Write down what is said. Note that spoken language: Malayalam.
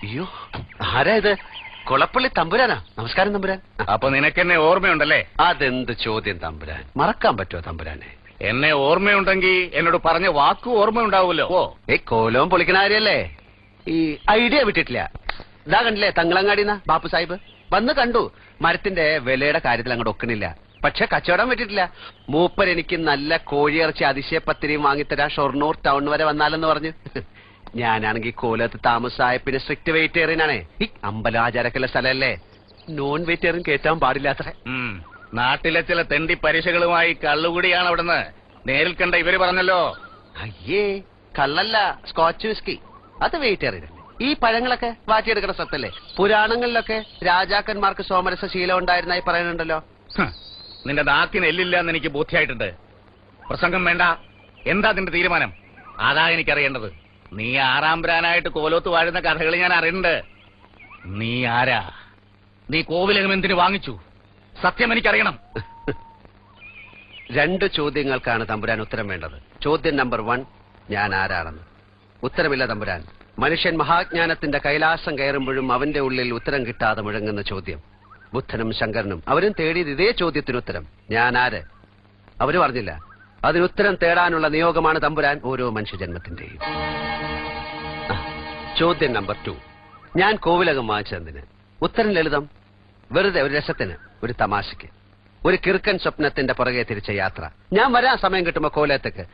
അയ്യോ, ആരാ ഇത്? കൊളപ്പള്ളി തമ്പുരാനാ? നമസ്കാരം തമ്പുരാൻ. അപ്പൊ നിനക്കെന്നെ ഓർമ്മയുണ്ടല്ലേ? അതെന്ത് ചോദ്യം തമ്പുരാൻ, മറക്കാൻ പറ്റുമോ തമ്പുരാനെ? എന്നെ ഓർമ്മയുണ്ടെങ്കിൽ എന്നോട് പറഞ്ഞ വാക്ക് ഓർമ്മയുണ്ടാവുമല്ലോ. കോലവും പൊളിക്കണ കാര്യല്ലേ? ഈ ഐഡിയ വിട്ടിട്ടില്ല. ഇതാ കണ്ടില്ലേ തങ്ങളങ്ങാടിന്ന ബാപ്പു സാഹിബ് വന്ന് കണ്ടു. മരത്തിന്റെ വിലയുടെ കാര്യത്തിൽ അങ്ങോട്ട് ഒക്കണില്ല. പക്ഷെ കച്ചവടം വിട്ടിട്ടില്ല. മൂപ്പർ എനിക്ക് നല്ല കോഴിയിറച്ചി അതിശയപ്പത്തിരിയും വാങ്ങിത്തരാ ഷൊർണൂർ ടൗൺ വരെ വന്നാലെന്ന് പറഞ്ഞു. ഞാനാണെങ്കിൽ കോലത്ത് താമസമായ പിന്നെ സ്ട്രിക്ട് വെജിറ്റേറിയനാണേ. ഈ അമ്പലാചാരക്കുള്ള സ്ഥലല്ലേ, നോൺ വെജിറ്റേറിയൻ കേറ്റാൻ പാടില്ലാത്ര. നാട്ടിലെ ചില തെണ്ടി പരീക്ഷകളുമായി കള്ളുകൂടിയാണ് അവിടുന്ന് നേരിൽ കണ്ട ഇവര് പറഞ്ഞല്ലോ. അയ്യേ, കള്ളല്ല, സ്കോച്ച് വിസ്കി. അത് വെജിറ്റേറിയൻ. ഈ പഴങ്ങളൊക്കെ വാറ്റിയെടുക്കുന്ന സ്ഥലത്തല്ലേ? പുരാണങ്ങളിലൊക്കെ രാജാക്കന്മാർക്ക് സോമരസ ശീലം ഉണ്ടായിരുന്നായി പറയുന്നുണ്ടല്ലോ. നിന്റെ നാക്കിന് എല്ലില്ല എന്ന് എനിക്ക് ബോധ്യമായിട്ടുണ്ട്. പ്രസംഗം വേണ്ട. എന്താ നിന്റെ തീരുമാനം? അതാ എനിക്കറിയേണ്ടത്. നീ ആറാംബ്രാനായിട്ട് കോലോത്ത് വാഴുന്ന കഥകൾ ഞാൻ അറിയുന്നുണ്ട്. നീ ആരാ? നീ കോവിലകം എന്തിനു വാങ്ങിച്ചു? സത്യം എനിക്കറിയണം. 2 ചോദ്യങ്ങൾക്കാണ് തമ്പുരാൻ ഉത്തരം വേണ്ടത്. ചോദ്യം നമ്പർ 1, ഞാൻ ആരാണെന്ന്. ഉത്തരമില്ല തമ്പുരാൻ. മനുഷ്യൻ മഹാജ്ഞാനത്തിന്റെ കൈലാസം കയറുമ്പോഴും അവന്റെ ഉള്ളിൽ ഉത്തരം കിട്ടാതെ മുഴങ്ങുന്ന ചോദ്യം. ബുദ്ധനും ശങ്കരനും അവരും തേടിയത് ഇതേ ചോദ്യത്തിന് ഉത്തരം. ഞാൻ ആര്? അവര് പറഞ്ഞില്ല. അതിനുത്തരം തേടാനുള്ള നിയോഗമാണ് തമ്പുരാൻ ഓരോ മനുഷ്യജന്മത്തിന്റെയും. ചോദ്യം നമ്പർ 2, ഞാൻ കോവിലകം വാങ്ങിച്ചതിന്. ഉത്തരം ലളിതം. വെറുതെ ഒരു രസത്തിന്, ഒരു തമാശയ്ക്ക്, ഒരു കിറുക്കൻ സ്വപ്നത്തിന്റെ പുറകെ തിരിച്ച യാത്ര. ഞാൻ വരാൻ സമയം കിട്ടുമ്പോ കോലത്തേക്ക്